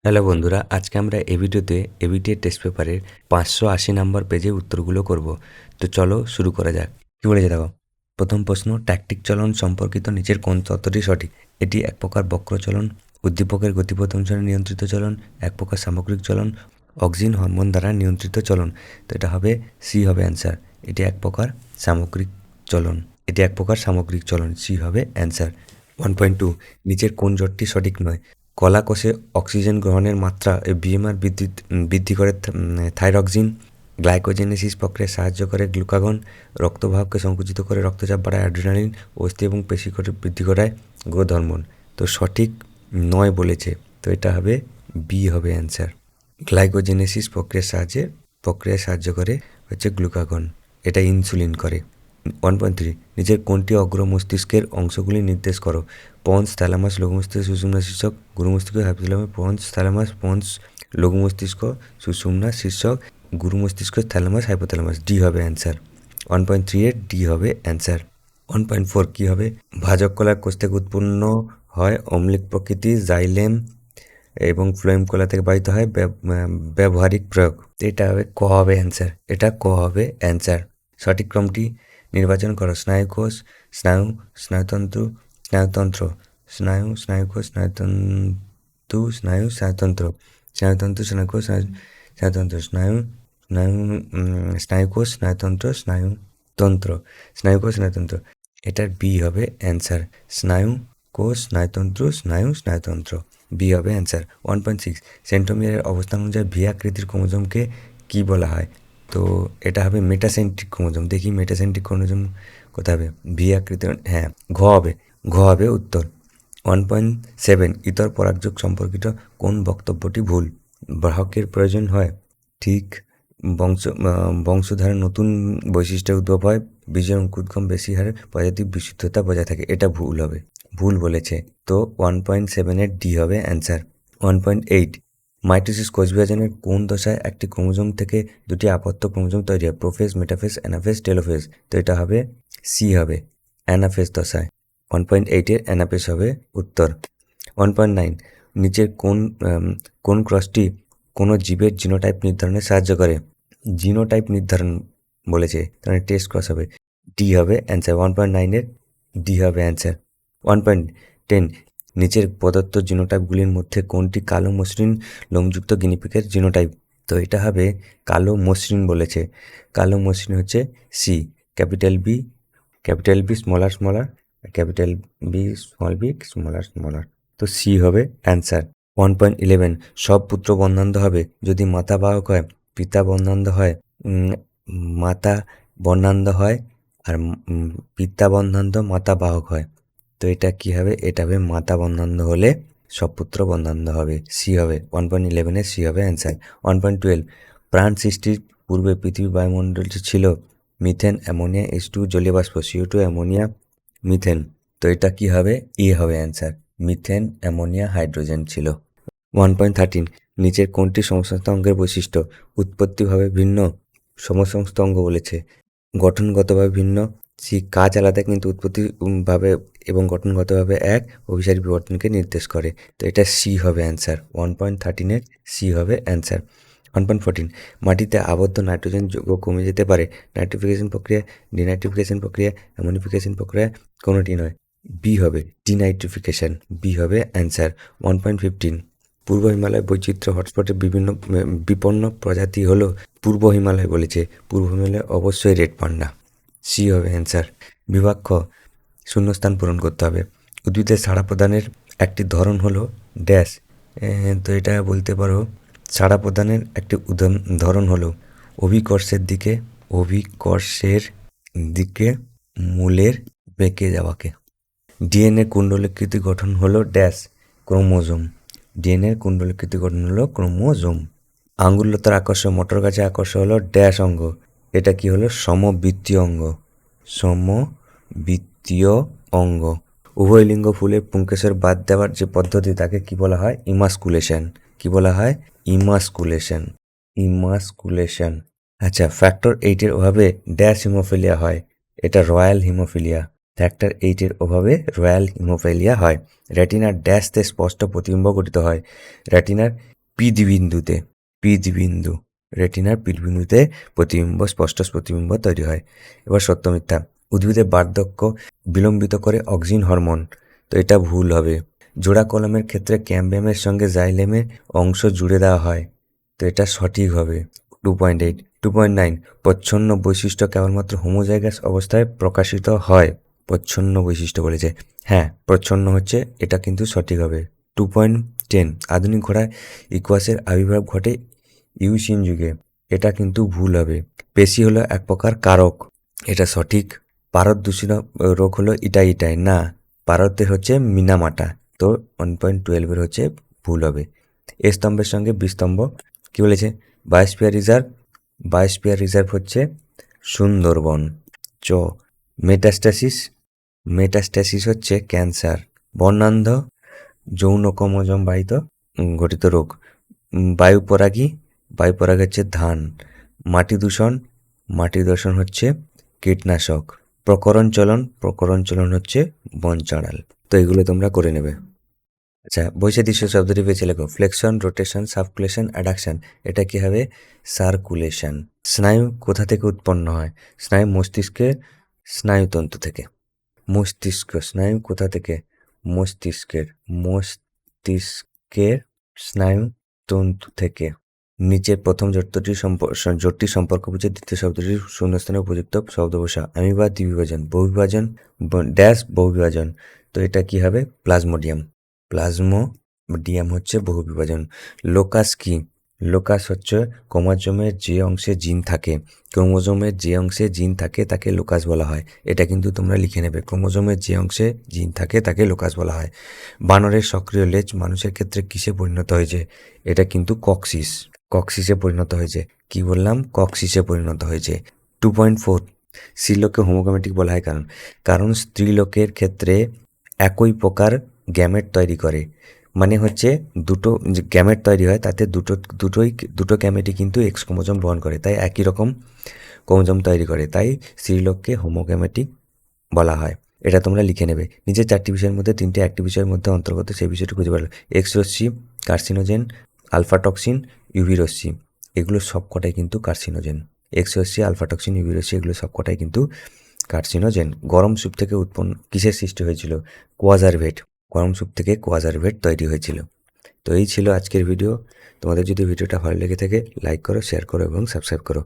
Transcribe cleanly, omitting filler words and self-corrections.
Hello বন্ধুরা, আজকে আমরা এই ভিডিওতে এবিটিএ টেস্ট পেপারের 580 নম্বর পেজে উত্তরগুলো করব। তো চলো শুরু করা যাক। কি বলেছে দেখো। প্রথম প্রশ্ন, ট্যাকটিক চলন সম্পর্কিত নিচের কোন তত্ত্বটি সঠিক? এটি এক প্রকার বক্র চলন, উদ্দীপকের গতিপথ অনুসারে নিয়ন্ত্রিত চলন, এক প্রকার সামগ্রিক চলন, অক্সিন হরমোন দ্বারা নিয়ন্ত্রিত চলন। তো এটা হবে সি হবে অ্যান্সার। এটি এক প্রকার সামগ্রিক চলন। সি হবে অ্যান্সার। 1.2, নিচের কোন জোটটি সঠিক নয়? কলা কোষে অক্সিজেন গ্রহণের মাত্রা বিএমআর বৃদ্ধি করে থাইরক্সিন, গ্লাইকোজেনেসিস প্রক্রিয়ায় সাহায্য করে গ্লুকাগন, রক্তবাহককে সংকুচিত করে রক্তচাপ বাড়ায় অ্যাড্রিনালিন, অস্থি এবং পেশি বৃদ্ধি করায় গ্রোথ হরমোন। তো সঠিক নয় বলেছে, তো এটা হবে বি হবে অ্যান্সার। গ্লাইকোজেনেসিস প্রক্রিয়ায় সাহায্য করে হচ্ছে গ্লুকাগন, এটা ইনসুলিন করে। 1.3, নিচের কোনটি অগ্র মস্তিষ্কের অংশগুলি নির্দেশ করো? পন্স, থ্যালামাস, লঘু মস্তিষ্ক, সুষুম্না শীর্ষক, গুরু মস্তিষ্ক, হাইপোথ্যালামাস। পন্স, থ্যালামাস, লঘু মস্তিষ্ক, সুষুম্না শীর্ষক, গুরু মস্তিষ্ক, থ্যালামাস, হাইপোথ্যালামাস। ডি হবে অ্যান্সার। 1.3 এর ডি হবে অ্যান্সার। 1.4 কী হবে? ভাজক কলার কোষ থেকে উৎপন্ন হয় অম্লিক প্রকৃতি জাইলেম এবং ফ্লোয়েম কলা থেকে বাহিত হয় ব্যবহারিক প্রয়োগ। এটা হবে ক হবে অ্যান্সার। সঠিক ক্রমটি নির্বাচন করো। স্নায়ুকোষ, স্নায়ু, স্নায়ুতন্ত্র, স্নায়ুতন্ত্র, স্নায়ুকোষ, স্নায়ুতন্ত্র, স্নায়ুকোষ, স্নায়ুতন্ত্র, স্নায়ুকোষ, স্নায়ুতন্ত্র। এটার বি হবে অ্যান্সার। স্নায়ুকোষ, স্নায়ুতন্ত্র, বি হবে অ্যান্সার। 1.6, সেন্ট্রোমিয়ারের অবস্থান অনুযায়ী ভি আকৃতির ক্রোমোজোমকে কি বলা হয়? তো এটা হবে মেটাসেন্ট্রিক ক্রোমোজোম। দেখি মেটাসেন্ট্রিক ক্রোমোজোম কোথায় হবে? ভি আকৃতি, হ্যাঁ, ঘ হবে উত্তর। 1.7, ইতর পরাগযোগ সম্পর্কিত কোন বক্তব্যটি ভুল? বাহকের প্রয়োজন হয়, ঠিক। বংশধারে নতুন বৈশিষ্ট্যের উদ্ভব হয়, বীজের অঙ্কুরোদ্গম বেশি হারে, প্রজাতির বিশুদ্ধতা বজায় থাকে। এটা ভুল বলেছে। তো 1.7 এর ডি হবে অ্যান্সার। 1.8, মাইটোসিস কোষ বিভাজনের কোন দশায় একটি ক্রোমোজোম থেকে দুটি আপত্য ক্রোমোজোম তৈরি হয়? Prophase, metaphase, anaphase, telophase. তো এটা হবে সি হবে, অ্যানাফেজ দশায়। 1.8 এর অ্যানাফেজ হবে উত্তর। 1.9, নিচের কোন ক্রসটি কোনো জীবের জিনোটাইপ নির্ধারণে সাহায্য করে? জিনোটাইপ নির্ধারণ বলেছে, তাহলে টেস্ট ক্রস হবে। ডি হবে অ্যান্সার। 1.9 এর ডি হবে অ্যান্সার। 1.10, নিচের প্রদত্ত জিনোটাইপগুলির মধ্যে কোনটি কালো মসৃণ লোমযুক্ত গিনিপিগের জিনোটাইপ? তো এটা হবে কালো মসৃণ বলেছে। কালো মসৃণ হচ্ছে C. Capital B smaller, capital B smaller. তো সি হবে অ্যান্সার। 1.11, সব পুত্র বর্ণান্ধ হবে যদি মাতা বাহক হয়, পিতা বর্ণান্ধ হয়, মাতা বর্ণান্ধ হয়, আর পিতা বর্ণান্ধ মাতা বাহক হয়। তো এটা কি হবে? এটা হবে মাতা বর্ণান্ধ হলে সব পুত্র বর্ণান্ধ হবে, সি হবে। 1.11 সি হবে অ্যান্সার। 1.12, প্রাণ সৃষ্টির পূর্বে পৃথিবীর বায়ুমণ্ডলটি ছিল মিথেন, অ্যামোনিয়া, H2 জলীয় বাষ্প, CO2, অ্যামোনিয়া, মিথেন। তো এটা কি হবে? এ হবে অ্যান্সার। মিথেন, অ্যামোনিয়া, হাইড্রোজেন ছিল। 1.13, নিচের কোনটি সমসংস্থ অঙ্গের বৈশিষ্ট্য? উৎপত্তিভাবে ভিন্ন সমসংস্থ অঙ্গ বলেছে। গঠনগতভাবে ভিন্ন, সি। কাজ আলাদা কিন্তু উৎপত্তি ভাবে এবং গঠনগতভাবে এক, অভিসারী বিবর্তনকে নির্দেশ করে। তো এটা সি হবে অ্যান্সার। 1.13 এর সি হবে অ্যান্সার। 1.14, মাটিতে আবদ্ধ নাইট্রোজেন যৌগ কমে যেতে পারে নাইট্রিফিকেশন প্রক্রিয়া, ডিনাইট্রিফিকেশন প্রক্রিয়া, অ্যামোনিফিকেশন প্রক্রিয়া, কোনোটি নয়। বি হবে ডিনাইট্রিফিকেশন, বি হবে অ্যান্সার। 1.15, পূর্ব হিমালয় বৈচিত্র্য হটস্পটের বিভিন্ন বিপন্ন প্রজাতি হলো। পূর্ব হিমালয় বলেছে, পূর্ব হিমালয় অবশ্যই রেড পান্ডা, সি হবে অ্যান্সার। বিভাগ খ, শূন্যস্থান পূরণ করতে হবে। উদ্ভিদের সাড়া প্রদানের একটি ধরন হলো ড্যাশ। তো এটা বলতে পারো সাড়া প্রদানের একটি ধরন হলো অভিকর্ষের দিকে মূলের বেঁকে যাওয়াকে। ডিএনএ কুণ্ডলীকৃতি গঠন হলো ড্যাশ, ক্রোমোজোম। ডিএনএ কুণ্ডলীকৃতি গঠন হলো ক্রোমোজোম। আঙ্গুলতার আকর্ষণ, মোটর গাছের আকর্ষণ হলো ড্যাশ অঙ্গ। এটা কি হলো? সমবৃত্তীয় অঙ্গ। উভয় লিঙ্গ ফুলের পুংকেশর বাদ দেওয়ার যে পদ্ধতি তাকে কি বলা হয়? ইমাস্কুলেশন। কি বলা হয়? ইমাস্কুলেশন। আচ্ছা, ফ্যাক্টর 8 এর অভাবে ড্যাশ হিমোফিলিয়া হয়। এটা রয়্যাল হিমোফিলিয়া। ফ্যাক্টর 8 এর অভাবে রয়্যাল হিমোফিলিয়া হয়। রেটিনার ড্যাশতে স্পষ্ট প্রতিবিম্ব গঠিত হয়। রেটিনার পিধবিন্দুতে, পিধবিন্দু, রেটিনার পিধবিন্দুতে প্রতিবিম্ব, স্পষ্ট প্রতিবিম্ব তৈরি হয়। এবার সত্য মিথ্যা। উদ্ভিদের বার্ধক্য বিলম্বিত করে অক্সিন হরমোন, তো এটা ভুল হবে। জোড়া কলমের ক্ষেত্রে ক্যাম্বিয়ামের সঙ্গে জাইলেমের অংশ জুড়ে দেওয়া হয়, তো এটা সঠিক হবে। 2.8। 2.9, প্রচ্ছন্ন বৈশিষ্ট্য কেবলমাত্র হোমোজাইগাস অবস্থায় প্রকাশিত হয়। প্রচ্ছন্ন বৈশিষ্ট্য বলেছে, হ্যাঁ প্রচ্ছন্ন হচ্ছে, এটা কিন্তু সঠিক হবে। 2.10, আধুনিক ঘোড়ায় ইকুয়াসের আবির্ভাব ঘটে ইউসিন যুগে, এটা কিন্তু ভুল হবে। পেশি হলো এক প্রকার কারক, এটা সঠিক। পারদ দূষিত রোগ হলো ইটাই না, পারদের হচ্ছে মিনামাটা, তো 1.12 হচ্ছে ভুল হবে। এ স্তম্ভের সঙ্গে বিস্তম্ভ কি বলেছে? বায়োস্ফিয়ার রিজার্ভ, বায়োস্ফিয়ার রিজার্ভ হচ্ছে সুন্দরবন। চ মেটাস্ট্যাসিস, মেটাস্ট্যাসিস হচ্ছে ক্যান্সার। বর্ণান্ধ যৌন ক্রোমোজোম বাহিত ঘটিত রোগ। বায়ুপরাগী, বায়ুপরাগী হচ্ছে ধান। মাটি দূষণ, মাটি দূষণ হচ্ছে কীটনাশক। প্রকরণ চলন, প্রকরণ চলন হচ্ছে বনচাঁড়াল। তো এগুলো তোমরা করে নেবে। আচ্ছা, বৈসাদৃশ্য শব্দটি পেয়েছে, লেখো। ফ্লেকশন, রোটেশন, সাবকুলেশন, অ্যাডাকশন, এটা কি হবে? সার্কুলেশন। স্নায়ু কোথা থেকে উৎপন্ন হয়? স্নায়ু মস্তিষ্কের স্নায়ুতন্তু থেকে। মস্তিষ্ক, স্নায়ু কোথা থেকে? মস্তিষ্কের, মস্তিষ্কের স্নায়ুতন্তু থেকে। নিচের প্রথম জোটটি সম্পর্ক বুঝে দ্বিতীয় শব্দটির শূন্যস্থানে উপযুক্ত শব্দ বসা। অ্যামিবা দ্বিবিভাজন, বহুবিভাজন, ড্যাশ বহুবিভাজন, তো এটা কি হবে? প্লাজমোডিয়াম। প্লাজমোডিয়াম হচ্ছে বহুবিভাজন। লোকাস কি? লোকাস হচ্ছে ক্রোমোজোমের যে অংশে জিন থাকে, ক্রোমোজোমের যে অংশে জিন থাকে তাকে লোকাস বলা হয়। এটা কিন্তু তোমরা লিখে নেবে, ক্রোমোজোমের যে অংশে জিন থাকে তাকে লোকাস বলা হয়। বানরের সক্রিয় লেজ মানুষের ক্ষেত্রে কিসে পরিণত হয়েছে? এটা কিন্তু কক্সিস, কক্সিসে পরিণত হয়েছে। কি বললাম? কক্সিসে পরিণত হয়েছে। 2.4, স্ত্রীলোককে হোমোগ্যামেটিক বলা হয় কারণ, কারণ স্ত্রীলোকের ক্ষেত্রে একই প্রকার গ্যামেট তৈরি করে, মানে হচ্ছে দুটো যে গ্যামেট তৈরি হয় তাতে দুটো গ্যামেটই কিন্তু এক্স ক্রোমোজোম বহন করে, তাই একই রকম ক্রোমোজোম তৈরি করে, তাই স্ত্রীলোককে হোমোগ্যামেটিক বলা হয়। এটা তোমরা লিখে নেবে। নিচে 4টি বিষয়ের মধ্যে 3টি একটি বিষয়ের মধ্যে অন্তর্গত, সেই বিষয়টি খুঁজে পারো। এক্স রশ্মি কার্সিনোজেন, আলফা টক্সিন, ইউভি রশ্মি, এগুলো সবকটাই কিন্তু কার্সিনোজেন। এক্স রশ্মি, আলফা টক্সিন, ইউভি রশ্মি, এগুলো সবকটাই কিন্তু কার্সিনোজেন। গরম স্যুপ থেকে উৎপন্ন কিসের সৃষ্টি হয়েছিল? কোয়াজারভেট। গরম স্যুপ থেকে কোয়াজারভেট তৈরি হয়েছিল। তো এই ছিল আজকের ভিডিও। তোমাদের যদি ভিডিওটা ভালো লেগে থাকে লাইক করো, শেয়ার করো এবং সাবস্ক্রাইব করো।